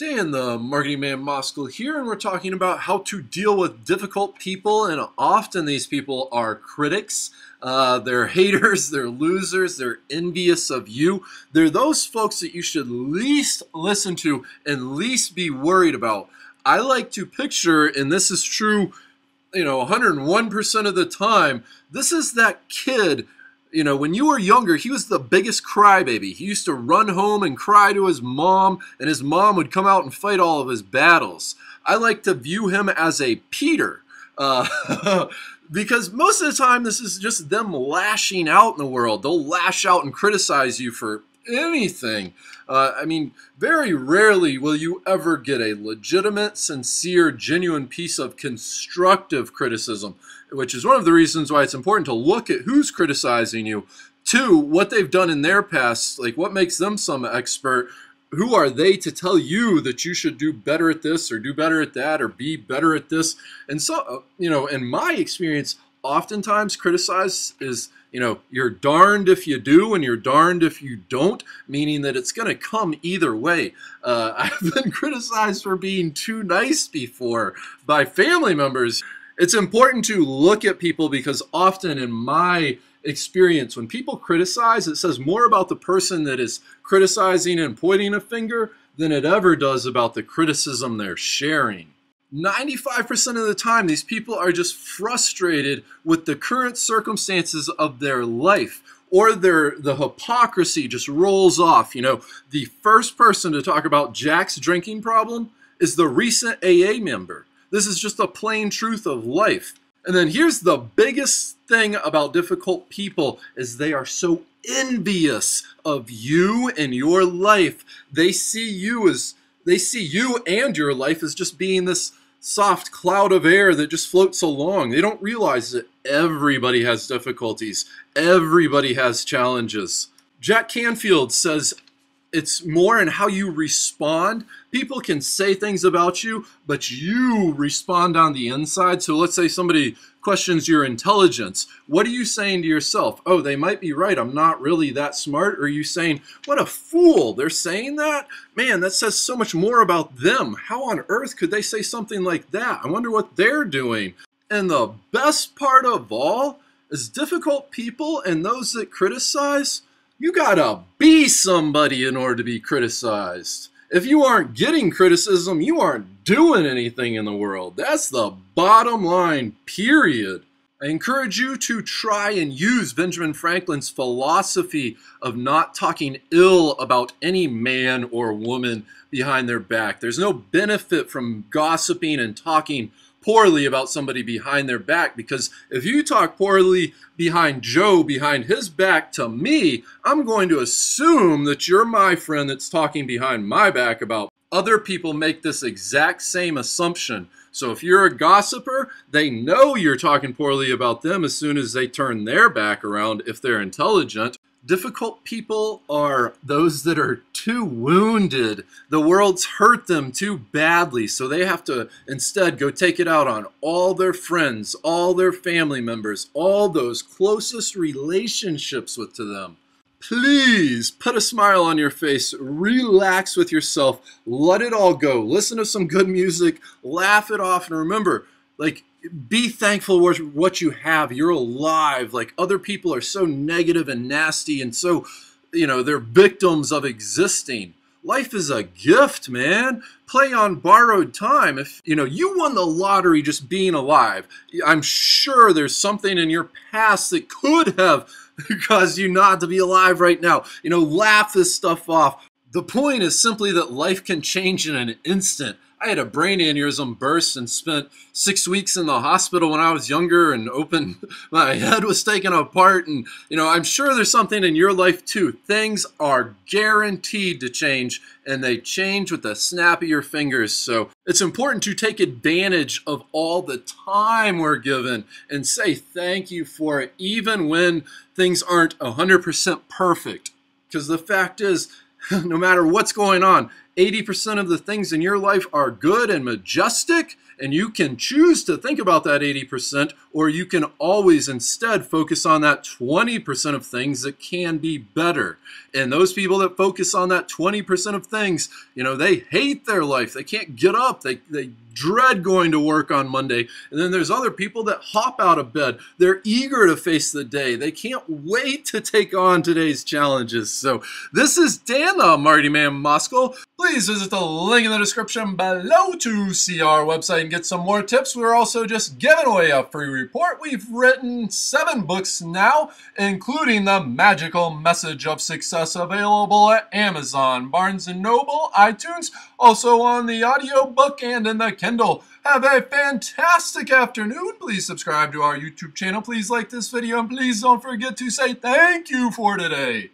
Dan, the Marketing Man Moskal here, and we're talking about how to deal with difficult people, and often these people are critics. They're haters, they're losers, they're envious of you. They're those folks that you should least listen to and least be worried about. I like to picture, and this is true, 101% of the time, this is that kid. When you were younger, he was the biggest crybaby. He used to run home and cry to his mom, and his mom would come out and fight all of his battles. I like to view him as a Peter, because most of the time this is just them lashing out in the world. They'll lash out and criticize you for anything. Very rarely will you ever get a legitimate, sincere, genuine piece of constructive criticism, which is one of the reasons why it's important to look at who's criticizing you. Two, what they've done in their past, like what makes them some expert. Who are they to tell you that you should do better at this or do better at that or be better at this? And so, in my experience, oftentimes criticize is, you're darned if you do and you're darned if you don't, meaning that it's going to come either way. I've been criticized for being too nice before by family members. It's important to look at people because often in my experience, when people criticize, it says more about the person that is criticizing and pointing a finger than it ever does about the criticism they're sharing. 95% of the time, these people are just frustrated with the current circumstances of their life, or the hypocrisy just rolls off. The first person to talk about Jack's drinking problem is the recent AA member. This is just a plain truth of life. And then here's the biggest thing about difficult people is they are so envious of you and your life. They see you and your life as just being this soft cloud of air that just floats along. They don't realize that everybody has difficulties. Everybody has challenges. Jack Canfield says it's more in how you respond. People can say things about you, but you respond on the inside. So let's say somebody questions your intelligence. What are you saying to yourself? Oh, they might be right. I'm not really that smart. Or are you saying, what a fool. They're saying that? Man, that says so much more about them. How on earth could they say something like that? I wonder what they're doing. And the best part of all is difficult people and those that criticize, you gotta be somebody in order to be criticized. If you aren't getting criticism, you aren't doing anything in the world. That's the bottom line, period. I encourage you to try and use Benjamin Franklin's philosophy of not talking ill about any man or woman behind their back. There's no benefit from gossiping and talking poorly about somebody behind their back, because if you talk poorly behind Joe behind his back to me, I'm going to assume that you're my friend that's talking behind my back about other people. Make this exact same assumption. So if you're a gossiper, they know you're talking poorly about them as soon as they turn their back around if they're intelligent. Difficult people are those that are too wounded. The world's hurt them too badly, so they have to instead go take it out on all their friends, all their family members, all those closest relationships to them. Please put a smile on your face, relax with yourself, let it all go. Listen to some good music, laugh it off, and remember, be thankful for what you have. You're alive. Other people are so negative and nasty and so, they're victims of existing. Life is a gift, man. Play on borrowed time. If, you won the lottery just being alive, I'm sure there's something in your past that could have caused you not to be alive right now. Laugh this stuff off. The point is simply that life can change in an instant. I had a brain aneurysm burst and spent 6 weeks in the hospital when I was younger, and my head was taken apart. And, I'm sure there's something in your life too. Things are guaranteed to change, and they change with the snap of your fingers. So it's important to take advantage of all the time we're given and say thank you for it, even when things aren't 100% perfect. Because the fact is, no matter what's going on, 80% of the things in your life are good and majestic, and you can choose to think about that 80%, or you can always instead focus on that 20% of things that can be better. And those people that focus on that 20% of things, they hate their life. They can't get up. They dread going to work on Monday. And then there's other people that hop out of bed. They're eager to face the day. They can't wait to take on today's challenges. So this is Dan, the Marty Man Moskal. Please visit the link in the description below to see our website and get some more tips. We're also just giving away a free report. We've written 7 books now, including The Magical Message of Success, available at Amazon, Barnes & Noble, iTunes, also on the audiobook and in the Kindle. Have a fantastic afternoon. Please subscribe to our YouTube channel. Please like this video, and please don't forget to say thank you for today.